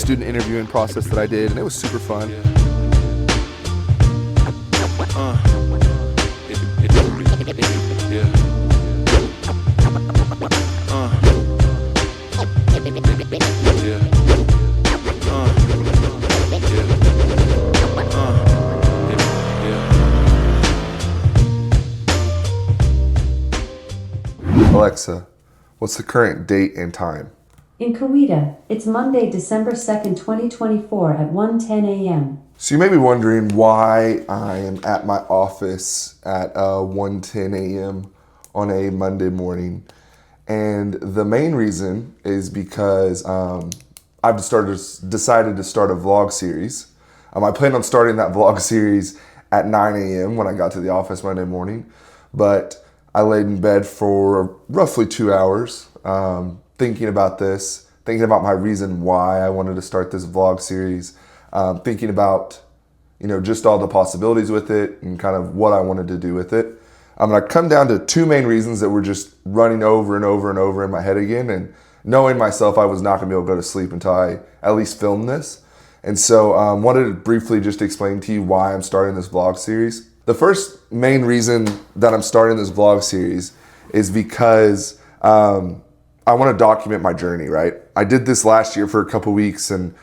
student interviewing process that I did, and it was super fun. Alexa, what's the current date and time? In Coweta, it's Monday, December 2nd, 2024 at 1:10 a.m. So you may be wondering why I am at my office at 1:10 a.m. on a Monday morning. And the main reason is because I've decided to start a vlog series. I planned on starting that vlog series at 9 a.m. when I got to the office Monday morning, but I laid in bed for roughly 2 hours thinking about this, thinking about my reason why I wanted to start this vlog series, thinking about, just all the possibilities with it and kind of what I wanted to do with it. I'm going to come down to two main reasons that were just running over and over and over in my head again, and knowing myself I was not going to be able to go to sleep until I at least filmed this. And so wanted to briefly just explain to you why I'm starting this vlog series. The first main reason that I'm starting this vlog series is because I want to document my journey, right? I did this last year for a couple weeks and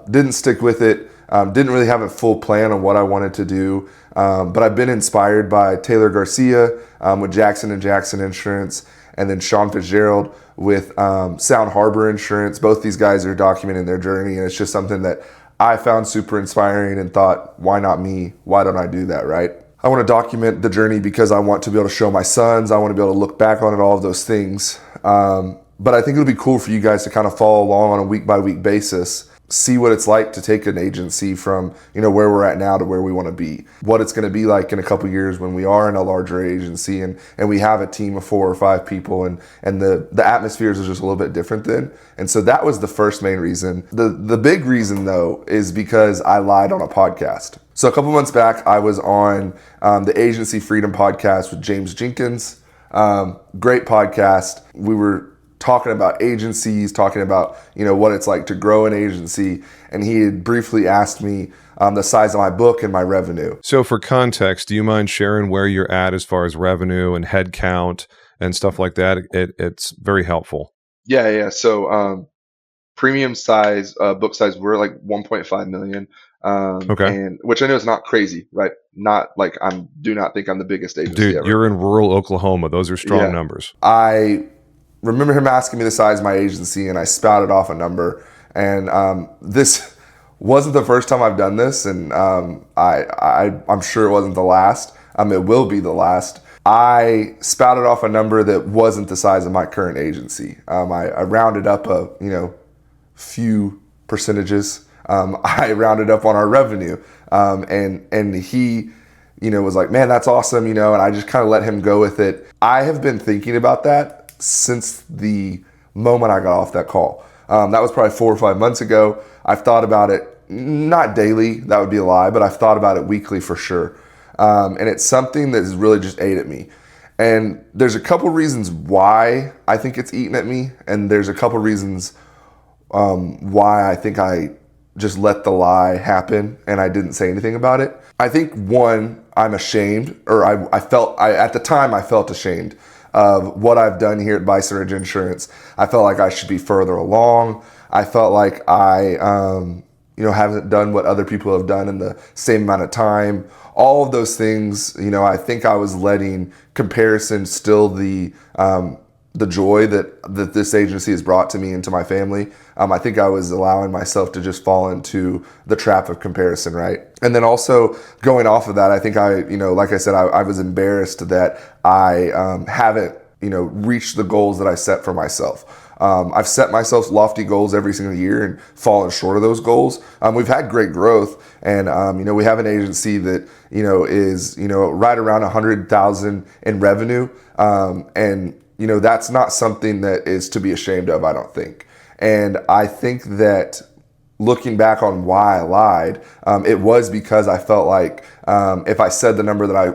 didn't stick with it. Didn't really have a full plan on what I wanted to do, but I've been inspired by Taylor Garcia with Jackson & Jackson Insurance, and then Sean Fitzgerald with Sound Harbor Insurance. Both these guys are documenting their journey, and it's just something that I found super inspiring and thought, why not me? Why don't I do that, right? I want to document the journey because I want to be able to show my sons. I want to be able to look back on it, all of those things. But I think it'll be cool for you guys to kind of follow along on a week-by-week basis, see what it's like to take an agency from, where we're at now to where we want to be. What it's going to be like in a couple years when we are in a larger agency and we have a team of 4 or 5 people and the atmospheres is just a little bit different then. And so that was the first main reason. The big reason though is because I lied on a podcast. So a couple months back, I was on the Agency Freedom podcast with James Jenkins. Great podcast. We were talking about agencies, talking about, what it's like to grow an agency. And he had briefly asked me the size of my book and my revenue. So for context, do you mind sharing where you're at as far as revenue and head count and stuff like that? It's very helpful. Yeah. So premium size, book size, we're like 1.5 million. Okay. And which I know is not crazy, right? Not like do not think I'm the biggest agency ever. You're in rural Oklahoma. Those are strong numbers. I remember him asking me the size of my agency, and I spouted off a number. And this wasn't the first time I've done this, and I'm sure it wasn't the last. It will be the last. I spouted off a number that wasn't the size of my current agency. I rounded up a few percentages. I rounded up on our revenue, and he was like, man, that's awesome, and I just kind of let him go with it. I have been thinking about that since the moment I got off that call. That was probably 4 or 5 months ago. I've thought about it, not daily, that would be a lie, but I've thought about it weekly for sure. And it's something that has really just ate at me. And there's a couple reasons why I think it's eating at me, and there's a couple reasons why I think I just let the lie happen and I didn't say anything about it. I think one, I'm ashamed, or at the time I felt ashamed of what I've done here at Bison Ridge Insurance. I felt like I should be further along. I felt like I, haven't done what other people have done in the same amount of time. All of those things, I think I was letting comparison still the joy that this agency has brought to me and to my family. I think I was allowing myself to just fall into the trap of comparison, right? And then also going off of that, I think like I said, I was embarrassed that I haven't, reached the goals that I set for myself. I've set myself lofty goals every single year and fallen short of those goals. We've had great growth, and we have an agency that is right around 100,000 in revenue, and that's not something that is to be ashamed of, I don't think. And I think that looking back on why I lied, it was because I felt like if I said the number that I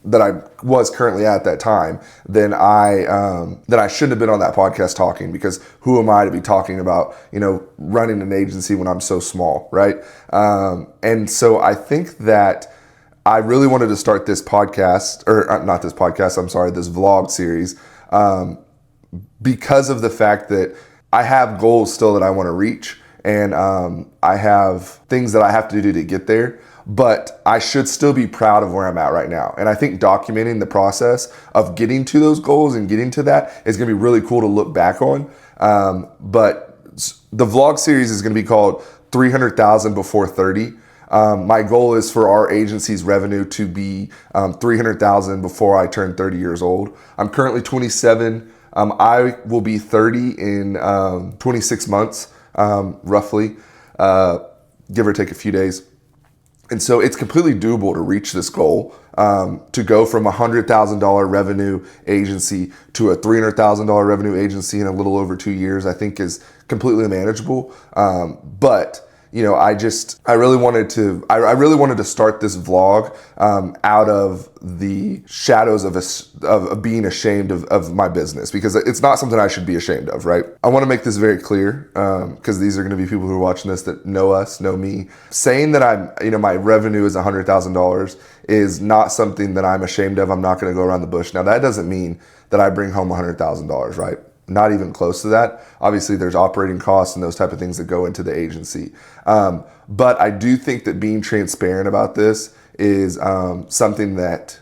that I was currently at that time, then I shouldn't have been on that podcast talking, because who am I to be talking about, running an agency when I'm so small, right? And so I think that I really wanted to start this podcast, or not this podcast, I'm sorry, this vlog series, because of the fact that I have goals still that I want to reach, and I have things that I have to do to get there. But I should still be proud of where I'm at right now. And I think documenting the process of getting to those goals and getting to that is going to be really cool to look back on. But the vlog series is going to be called 300,000 before 30. My goal is for our agency's revenue to be 300,000 before I turn 30 years old. I'm currently 27. I will be 30 in 26 months, roughly, give or take a few days. And so it's completely doable to reach this goal, to go from a $100,000 revenue agency to a $300,000 revenue agency in a little over 2 years, I think is completely manageable. But I really wanted to start this vlog out of the shadows of being ashamed of my business, because it's not something I should be ashamed of, right? I want to make this very clear, because these are going to be people who are watching this that know us, know me. Saying that my revenue is $100,000 is not something that I'm ashamed of. I'm not going to go around the bush. Now, that doesn't mean that I bring home $100,000, right? Not even close to that. Obviously, there's operating costs and those type of things that go into the agency. But I do think that being transparent about this is something that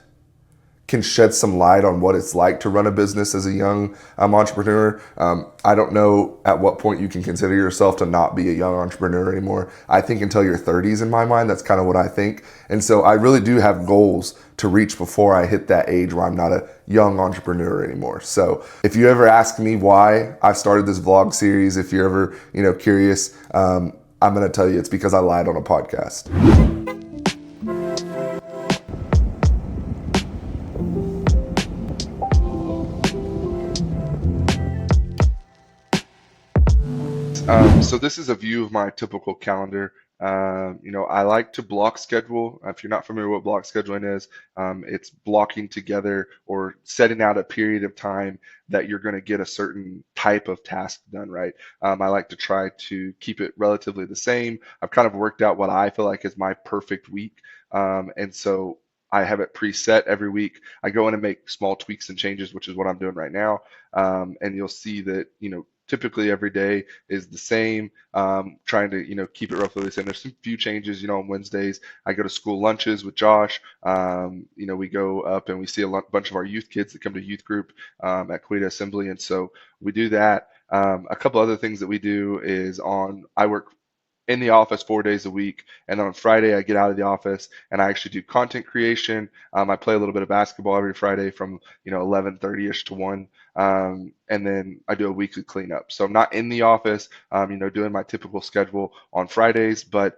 can shed some light on what it's like to run a business as a young entrepreneur. I don't know at what point you can consider yourself to not be a young entrepreneur anymore. I think until your 30s, in my mind, that's kind of what I think. And so I really do have goals to reach before I hit that age where I'm not a young entrepreneur anymore. So if you ever ask me why I started this vlog series, if you're ever curious, I'm going to tell you it's because I lied on a podcast. So this is a view of my typical calendar. I like to block schedule. If you're not familiar with what block scheduling is, it's blocking together or setting out a period of time that you're going to get a certain type of task done, right? I like to try to keep it relatively the same. I've kind of worked out what I feel like is my perfect week. And so I have it preset every week. I go in and make small tweaks and changes, which is what I'm doing right now. And you'll see that, typically every day is the same, trying to keep it roughly the same. There's some few changes. On Wednesdays I go to school lunches with Josh. We go up and we see a bunch of our youth kids that come to youth group at Quita Assembly, and so we do that. A couple other things that we do is I work in the office 4 days a week, and then on Friday I get out of the office and I actually do content creation. I play a little bit of basketball every Friday from 11:30ish to 1, and then I do a weekly cleanup. So I'm not in the office, doing my typical schedule on Fridays, but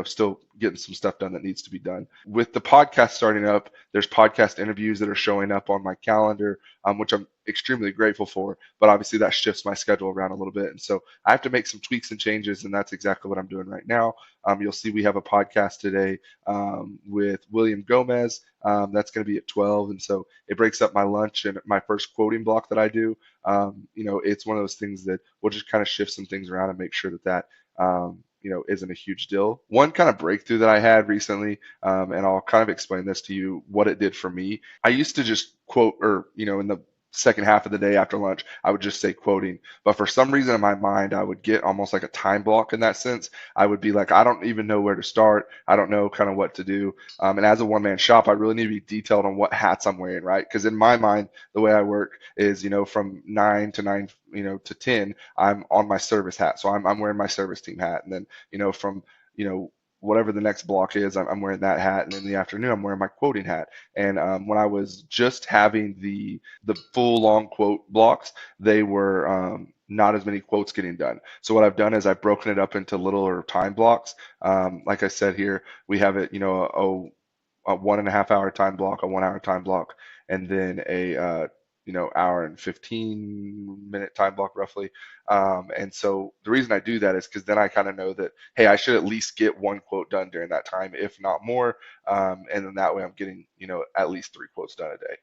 still getting some stuff done that needs to be done. With the podcast starting up, there's podcast interviews that are showing up on my calendar, which I'm extremely grateful for, but obviously that shifts my schedule around a little bit. And so I have to make some tweaks and changes, and that's exactly what I'm doing right now. You'll see we have a podcast today with William Gomez. That's going to be at 12. And so it breaks up my lunch and my first quoting block that I do. It's one of those things that we'll just kind of shift some things around and make sure that isn't a huge deal. One kind of breakthrough that I had recently, and I'll kind of explain this to you, what it did for me. I used to just quote, or, in the second half of the day after lunch, I would just say quoting. But for some reason in my mind, I would get almost like a time block in that sense. I would be like, I don't even know where to start. I don't know kind of what to do. And as a one-man shop, I really need to be detailed on what hats I'm wearing, right? Because in my mind, the way I work is, from 9 to 9, to 10, I'm on my service hat. So I'm wearing my service team hat. And then, from, whatever the next block is, I'm wearing that hat, and in the afternoon I'm wearing my quoting hat. And when I was just having the full long quote blocks, they were not as many quotes getting done. So what I've done is I've broken it up into littler time blocks. Like I said here, we have it, a 1.5 hour time block, a 1 hour time block, and then a hour and 15-minute time block roughly. And so the reason I do that is because then I kind of know that, hey, I should at least get one quote done during that time, if not more. And then that way I'm getting, at least 3 quotes done a day.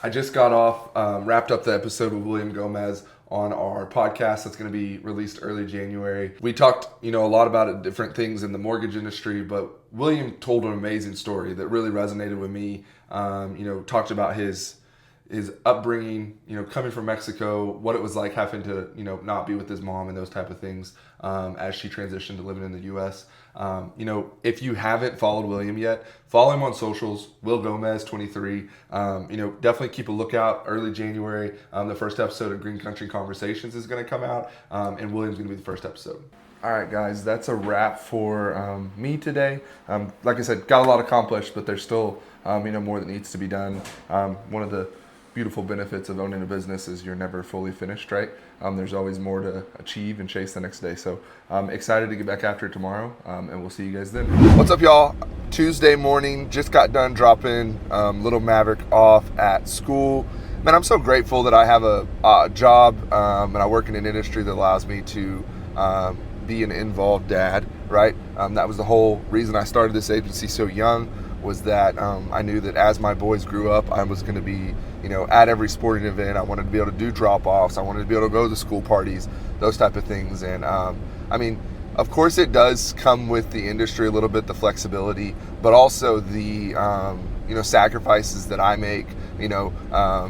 I just got off, wrapped up the episode with William Gomez on our podcast that's going to be released early January. We talked, a lot about different things in the mortgage industry, but William told an amazing story that really resonated with me. Talked about his upbringing, coming from Mexico, what it was like having to, not be with his mom and those type of things as she transitioned to living in the U.S. If you haven't followed William yet, follow him on socials, Will Gomez 23. Definitely keep a lookout. Early January, the first episode of Green Country Conversations is going to come out, and William's going to be the first episode. All right, guys, that's a wrap for me today. Like I said, got a lot accomplished, but there's still, more that needs to be done. One of the beautiful benefits of owning a business is you're never fully finished, right? There's always more to achieve and chase the next day. So I'm excited to get back after it tomorrow, and we'll see you guys then. What's up, y'all? Tuesday morning, just got done dropping little Maverick off at school. Man, I'm so grateful that I have a job and I work in an industry that allows me to be an involved dad, right? That was the whole reason I started this agency so young, was that I knew that as my boys grew up, I was going to be, at every sporting event. I wanted to be able to do drop-offs. I wanted to be able to go to the school parties, those type of things. And of course it does come with the industry a little bit, the flexibility, but also the, sacrifices that I make, I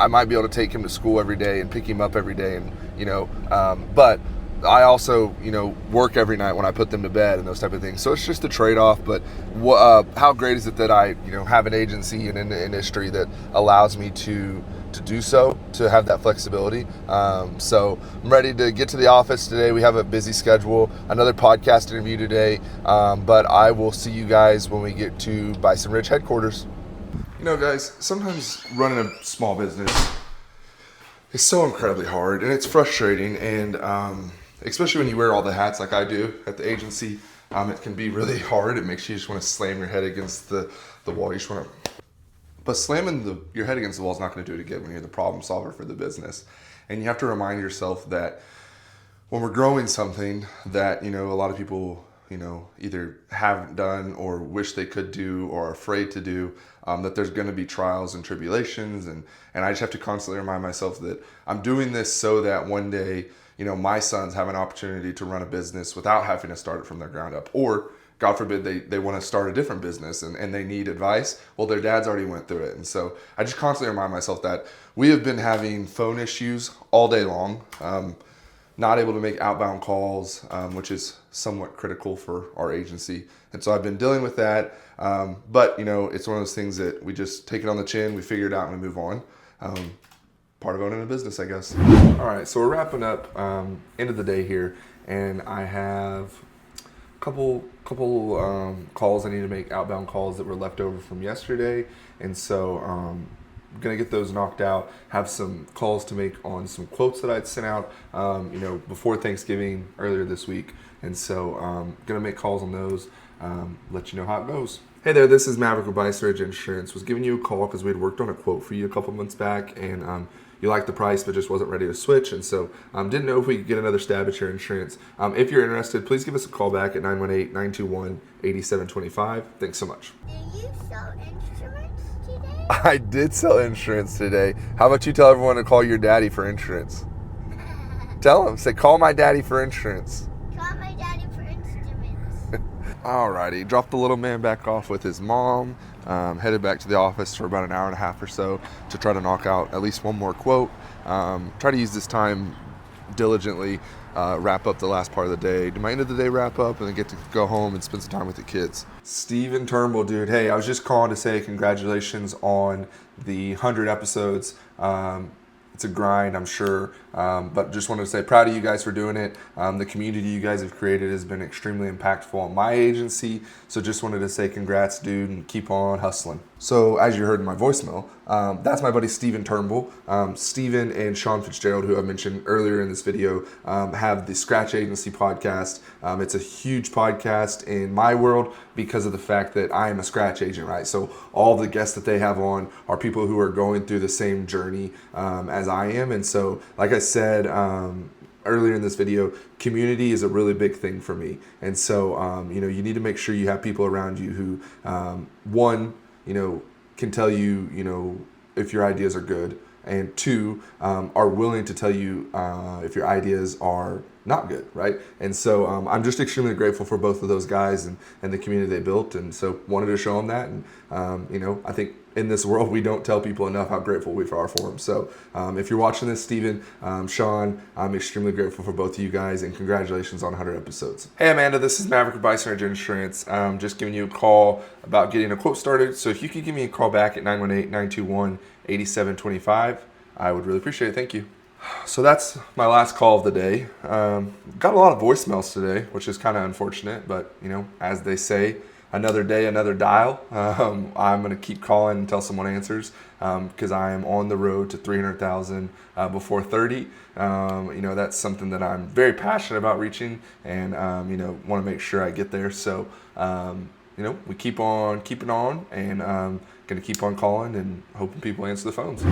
might be able to take him to school every day and pick him up every day, and, but I also, work every night when I put them to bed and those type of things. So it's just a trade-off. But how great is it that I, have an agency and in the industry that allows me to do so, to have that flexibility. So I'm ready to get to the office today. We have a busy schedule, another podcast interview today. But I will see you guys when we get to Bison Ridge headquarters. Guys, sometimes running a small business is so incredibly hard, and it's frustrating, and especially when you wear all the hats like I do at the agency, it can be really hard. It makes you just want to slam your head against the wall. You just want to, but slamming your head against the wall is not going to do it again when you're the problem solver for the business. And you have to remind yourself that when we're growing something that, a lot of people, either haven't done or wish they could do or are afraid to do, that there's going to be trials and tribulations. And I just have to constantly remind myself that I'm doing this so that one day, my sons have an opportunity to run a business without having to start it from their ground up. Or, God forbid, they want to start a different business and they need advice. Well, their dads already went through it. And so I just constantly remind myself that we have been having phone issues all day long. Not able to make outbound calls, which is somewhat critical for our agency. And so I've been dealing with that. But, it's one of those things that we just take it on the chin, we figure it out, and we move on. Part of owning a business, I guess. All right, so we're wrapping up end of the day here, and I have a couple calls I need to make, outbound calls that were left over from yesterday. And so I'm going to get those knocked out, have some calls to make on some quotes that I'd sent out, before Thanksgiving earlier this week. And so going to make calls on those, let you know how it goes. Hey there, this is Maverick with Bison Ridge Insurance. Was giving you a call because we had worked on a quote for you a couple months back, and you liked the price but just wasn't ready to switch, and so didn't know if we could get another stab at your insurance. If you're interested, please give us a call back at 918-921-8725. Thanks so much. Did you sell instruments today? I did sell insurance today. How about you tell everyone to call your daddy for insurance? Tell them, say, call my daddy for insurance. Call my daddy for instruments. Alrighty, dropped the little man back off with his mom, headed back to the office for about an hour and a half or so to try to knock out at least one more quote. Try to use this time diligently, wrap up the last part of the day, do my end of the day wrap up, and then get to go home and spend some time with the kids. Steven Turnbull, dude, hey, I was just calling to say congratulations on the 100 episodes. It's a grind, I'm sure, but just wanted to say proud of you guys for doing it. The community you guys have created has been extremely impactful on my agency, so just wanted to say congrats, dude, and keep on hustling. So as you heard in my voicemail, that's my buddy Stephen Turnbull. Stephen and Sean Fitzgerald, who I mentioned earlier in this video, have the Scratch Agency podcast. It's a huge podcast in my world because of the fact that I am a scratch agent, right? So all the guests that they have on are people who are going through the same journey as I am. And so, like I said, earlier in this video, community is a really big thing for me. And so, you need to make sure you have people around you who, one, can tell you, if your ideas are good, and two, are willing to tell you if your ideas are not good, right? And so I'm just extremely grateful for both of those guys and the community they built, and so wanted to show them that. And I think in this world we don't tell people enough how grateful we are for them. So if you're watching this, Steven, Sean, I'm extremely grateful for both of you guys, and congratulations on 100 episodes. Hey Amanda, this is Maverick with Bison Insurance. Just giving you a call about getting a quote started. So if you could give me a call back at 918-921-8725, I would really appreciate it. Thank you. So that's my last call of the day. Got a lot of voicemails today, which is kind of unfortunate, but as they say, another day, another dial. I'm going to keep calling until someone answers, because I am on the road to 300,000 before 30. That's something that I'm very passionate about reaching, and want to make sure I get there. So we keep on keeping on, and going to keep on calling and hoping people answer the phones.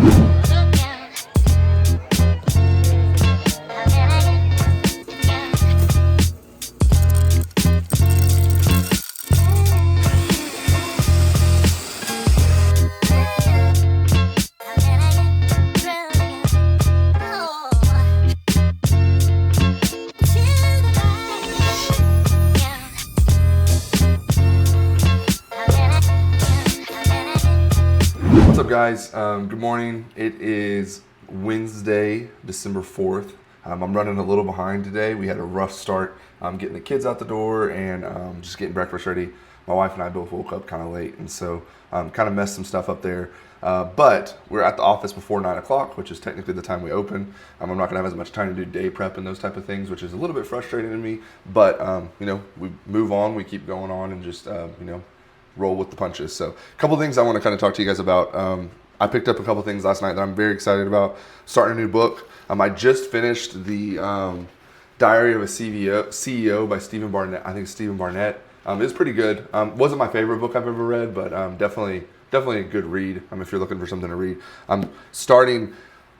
What's up, guys? Good morning. It is Wednesday, December 4th. I'm running a little behind today. We had a rough start getting the kids out the door and just getting breakfast ready. My wife and I both woke up kind of late, and so kind of messed some stuff up there. But we're at the office before 9 o'clock, which is technically the time we open. I'm not going to have as much time to do day prep and those type of things, which is a little bit frustrating to me. But, we move on, we keep going on, and just, roll with the punches. So a couple things I want to kind of talk to you guys about. I picked up a couple things last night that I'm very excited about. Starting a new book. I just finished the Diary of a CEO by Stephen Barnett. I think Stephen Barnett. It's pretty good. Wasn't my favorite book I've ever read, but definitely a good read if you're looking for something to read. I'm starting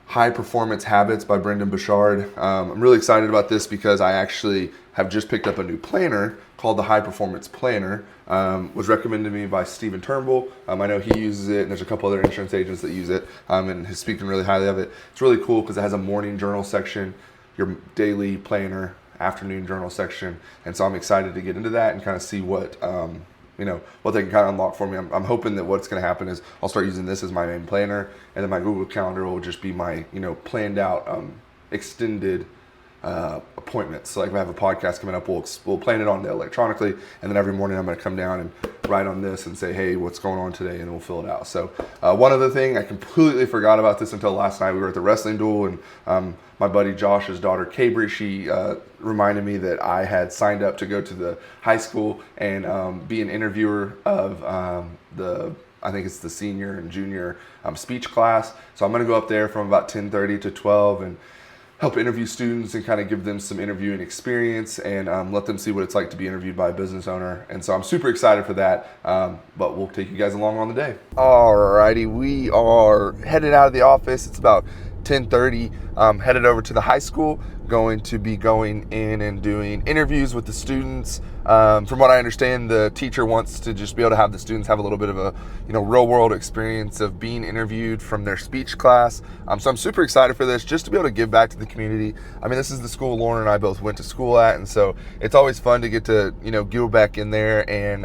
High Performance Habits by Brendan Burchard. I'm really excited about this because I actually have just picked up a new planner called the High Performance Planner. Was recommended to me by Stephen Turnbull. I know he uses it, and there's a couple other insurance agents that use it, and he's speaking really highly of it. It's really cool because it has a morning journal section, your daily planner, afternoon journal section, and so I'm excited to get into that and kind of see what what they can kind of unlock for me. I'm hoping that what's going to happen is I'll start using this as my main planner, and then my Google Calendar will just be my planned out extended appointments. So like if I have a podcast coming up, we'll plan it on there electronically, and then every morning I'm going to come down and write on this and say, hey, what's going on today, and we'll fill it out. So one other thing, I completely forgot about this until last night. We were at the wrestling duel, and my buddy Josh's daughter, Cabri, she reminded me that I had signed up to go to the high school and be an interviewer of I think it's the senior and junior speech class. So I'm going to go up there from about 10:30 to 12 and help interview students and kind of give them some interviewing experience and let them see what it's like to be interviewed by a business owner. And so I'm super excited for that, but we'll take you guys along on the day. Alrighty, we are headed out of the office. It's about 10:30, headed over to the high school, going to be going in and doing interviews with the students. From what I understand, the teacher wants to just be able to have the students have a little bit of a real world experience of being interviewed from their speech class. So I'm super excited for this, just to be able to give back to the community. This is the school Lauren and I both went to school at, and so it's always fun to get to go back in there and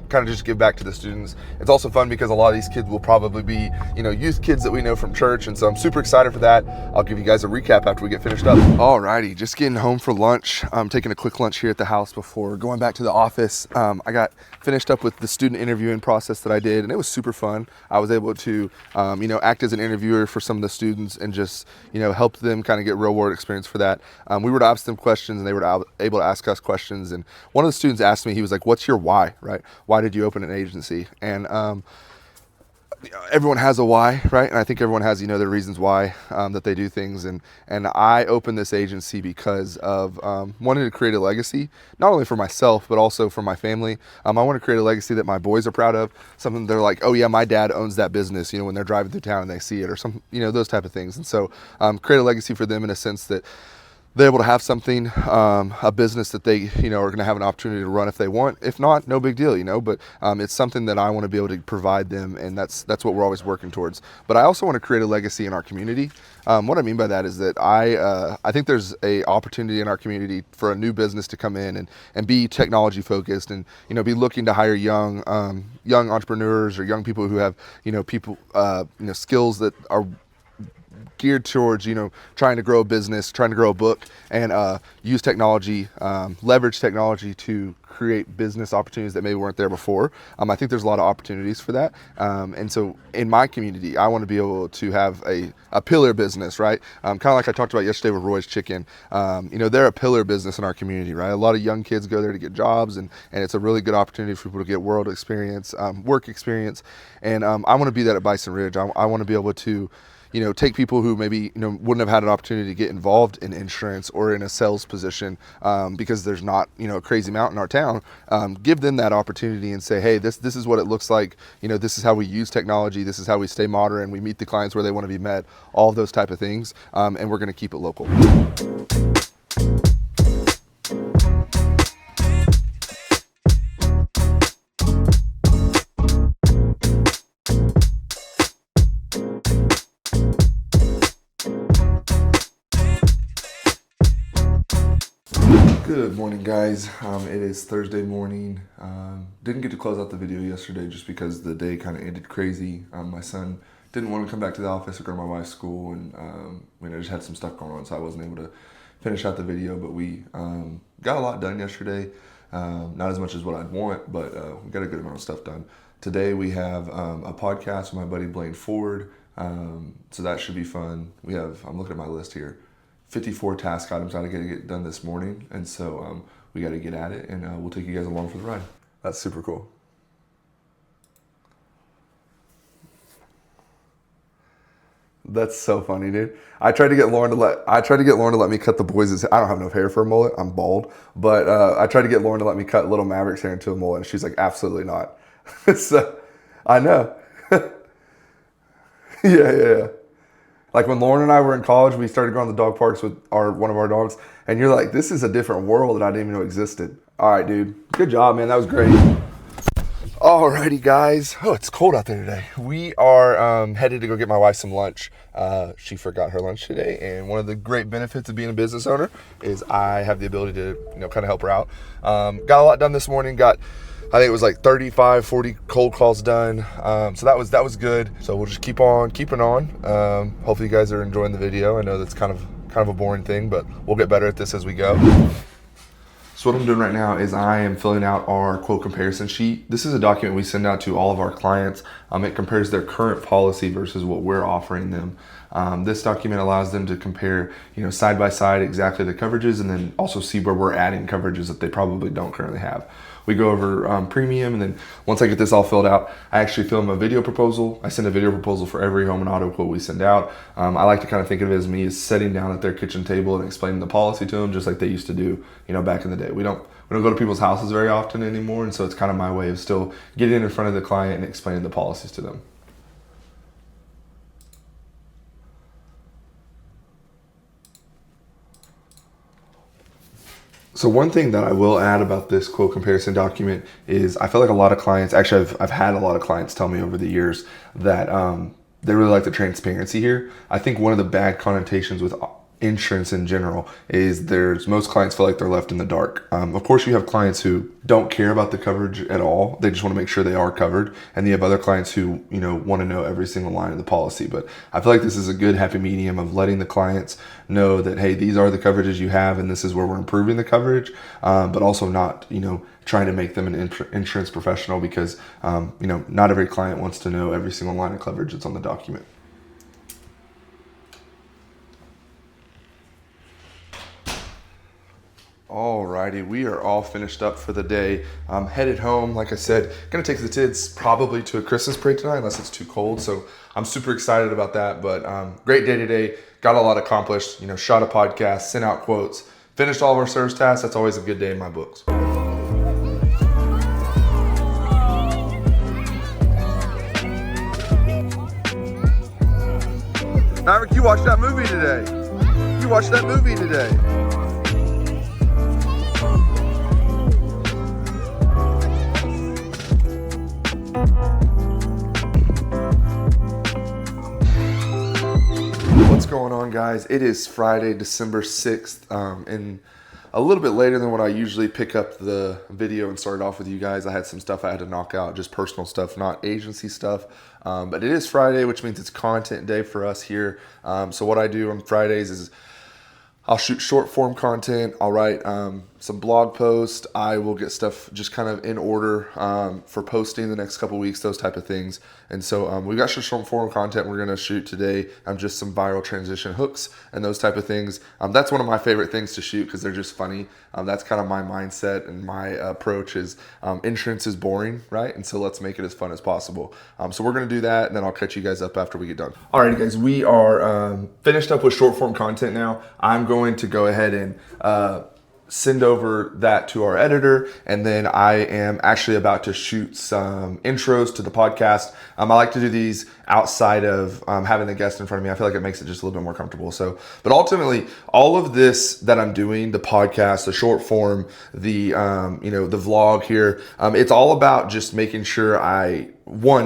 kind of just give back to the students. It's also fun because a lot of these kids will probably be, youth kids that we know from church. And so I'm super excited for that. I'll give you guys a recap after we get finished up. Alrighty, just getting home for lunch. I'm taking a quick lunch here at the house before going back to the office. I got finished up with the student interviewing process that I did, and it was super fun. I was able to, act as an interviewer for some of the students and just, help them kind of get real world experience for that. We were to ask them questions, and they were able to ask us questions. And one of the students asked me, he was like, what's your why, right? Why did you open an agency? And everyone has a why, right? And I think everyone has, their reasons why that they do things. And I opened this agency because of wanting to create a legacy, not only for myself, but also for my family. I want to create a legacy that my boys are proud of, something they're like, oh yeah, my dad owns that business, when they're driving through town and they see it, or some, those type of things. And so create a legacy for them in a sense that they're able to have something, a business that they, are going to have an opportunity to run if they want. If not, no big deal, but it's something that I want to be able to provide them, and that's what we're always working towards. But I also want to create a legacy in our community. What I mean by that is that I think there's a opportunity in our community for a new business to come in and be technology focused, and be looking to hire young entrepreneurs or young people who have skills that are geared towards trying to grow a business, trying to grow a book, and use technology, leverage technology to create business opportunities that maybe weren't there before. I think there's a lot of opportunities for that, and so in my community I want to be able to have a pillar business, right? Kind of like I talked about yesterday with Roy's Chicken. They're a pillar business in our community, right? A lot of young kids go there to get jobs, and it's a really good opportunity for people to get world experience, work experience, and I want to be that at Bison Ridge. I want to be able to take people who maybe, wouldn't have had an opportunity to get involved in insurance or in a sales position because there's not, a crazy amount in our town. Give them that opportunity and say, hey, this is what it looks like. This is how we use technology. This is how we stay modern. We meet the clients where they want to be met, all of those type of things. And we're going to keep it local. Good morning, guys. It is Thursday morning. Didn't get to close out the video yesterday just because the day kind of ended crazy. My son didn't want to come back to the office or go to my wife's school, and I just had some stuff going on, so I wasn't able to finish out the video. But we got a lot done yesterday. Not as much as what I'd want, but we got a good amount of stuff done. Today we have a podcast with my buddy Blaine Ford, so that should be fun. I'm looking at my list here. 54 task items I got to get done this morning, and so we got to get at it, and we'll take you guys along for the ride. That's super cool. That's so funny, dude. I tried to get Lauren to let me cut the boys' hair. I don't have enough hair for a mullet. I'm bald, but I tried to get Lauren to let me cut little Maverick's hair into a mullet, and she's like, absolutely not. So I know. Yeah. Like when Lauren and I were in college, we started going to the dog parks with one of our dogs, and you're like, this is a different world that I didn't even know existed. All right, dude. Good job, man. That was great. Alrighty, guys. Oh, it's cold out there today. We are headed to go get my wife some lunch. She forgot her lunch today, and one of the great benefits of being a business owner is I have the ability to, kind of help her out. Got a lot done this morning. I think it was like 35, 40 cold calls done. So that was good. So we'll just keep on keeping on. Hopefully you guys are enjoying the video. I know that's kind of a boring thing, but we'll get better at this as we go. So what I'm doing right now is I am filling out our quote comparison sheet. This is a document we send out to all of our clients. It compares their current policy versus what we're offering them. This document allows them to compare, side by side exactly the coverages, and then also see where we're adding coverages that they probably don't currently have. We go over premium, and then once I get this all filled out, I actually film a video proposal. I send a video proposal for every home and auto quote we send out. I like to kind of think of it as me as sitting down at their kitchen table and explaining the policy to them, just like they used to do, back in the day. We don't go to people's houses very often anymore, and so it's kind of my way of still getting in front of the client and explaining the policies to them. So one thing that I will add about this quote comparison document is I feel like a lot of clients, actually I've had a lot of clients tell me over the years that they really like the transparency here. I think one of the bad connotations with insurance in general is most clients feel like they're left in the dark. Of course, you have clients who don't care about the coverage at all. They just want to make sure they are covered. And you have other clients who, want to know every single line of the policy. But I feel like this is a good happy medium of letting the clients know that, hey, these are the coverages you have, and this is where we're improving the coverage, but also not, trying to make them an insurance professional because, not every client wants to know every single line of coverage that's on the document. Alrighty. Alrighty, we are all finished up for the day. I'm headed home. Like I said, gonna take the kids probably to a Christmas parade tonight, unless it's too cold. So I'm super excited about that. But great day today. Got a lot accomplished. Shot a podcast, sent out quotes, finished all of our service tasks. That's always a good day in my books. Maverick, you watched that movie today. You watched that movie today. What's going on, guys? It is Friday, December 6th, and a little bit later than what I usually pick up the video and start off with you guys. I had some stuff I had to knock out, just personal stuff, not agency stuff. But it is Friday, which means it's content day for us here. So what I do on Fridays is I'll shoot short form content. I'll write some blog posts. I will get stuff just kind of in order for posting the next couple weeks, those type of things. And so we've got some short form content we're going to shoot today. Just some viral transition hooks and those type of things. That's one of my favorite things to shoot because they're just funny. That's kind of my mindset and my approach is insurance is boring, right? And so let's make it as fun as possible. So we're going to do that, and then I'll catch you guys up after we get done. All right, guys, we are finished up with short form content now. I'm going to go ahead and send over that to our editor, and then I am actually about to shoot some intros to the podcast. I like to do these outside of having the guest in front of me. I feel like it makes it just a little bit more comfortable. But ultimately, all of this that I'm doing, the podcast, the short form, the the vlog here, it's all about just making sure I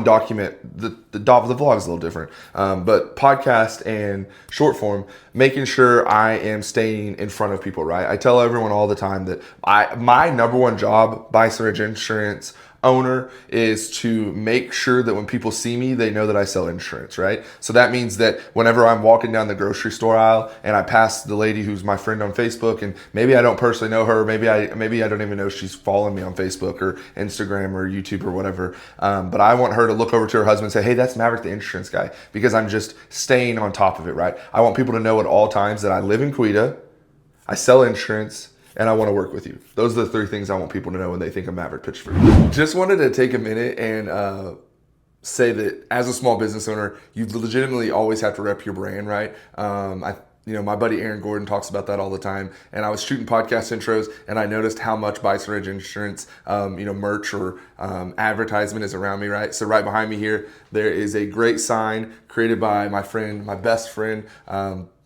document the vlog is a little different, but podcast and short form, making sure I am staying in front of people, right? I tell everyone all the time that my number one job, Bison Insurance owner, is to make sure that when people see me, they know that I sell insurance, right? So that means that whenever I'm walking down the grocery store aisle and I pass the lady who's my friend on Facebook, and maybe I don't personally know her, maybe I don't even know she's following me on Facebook or Instagram or YouTube or whatever, but I want her to look over to her husband and say, hey, that's Maverick the insurance guy, because I'm just staying on top of it, right? I want people to know at all times that I live in Quita, I sell insurance, and I want to work with you. Those are the three things I want people to know when they think of Maverick Pitchford. Just wanted to take a minute and say that as a small business owner, you legitimately always have to rep your brand, right? My buddy Aaron Gordon talks about that all the time. And I was shooting podcast intros, and I noticed how much Bison Ridge Insurance, merch or advertisement is around me, right? So right behind me here, there is a great sign created by my best friend,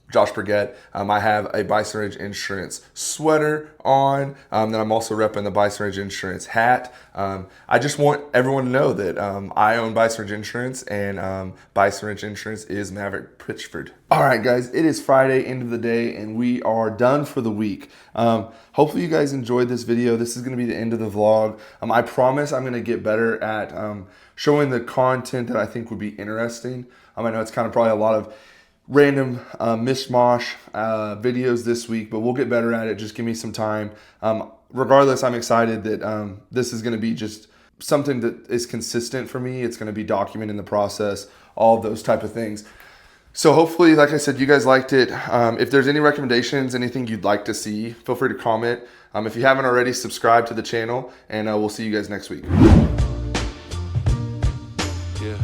Josh Burgett. I have a Bison Ridge Insurance sweater on. Then I'm also repping the Bison Ridge Insurance hat. I just want everyone to know that I own Bison Ridge Insurance, and Bison Ridge Insurance is Maverick Pitchford. All right, guys, it is Friday, end of the day, and we are done for the week. Hopefully you guys enjoyed this video. This is going to be the end of the vlog. I promise I'm going to get better at showing the content that I think would be interesting. I know it's kind of probably a lot of random mishmash videos this week, but we'll get better at it. Just give me some time. Regardless, I'm excited that this is going to be just something that is consistent for me. It's going to be documenting the process, all of those type of things. So hopefully, like I said, you guys liked it. If there's any recommendations, anything you'd like to see, feel free to comment. If you haven't already, subscribe to the channel, and we'll see you guys next week. Yeah.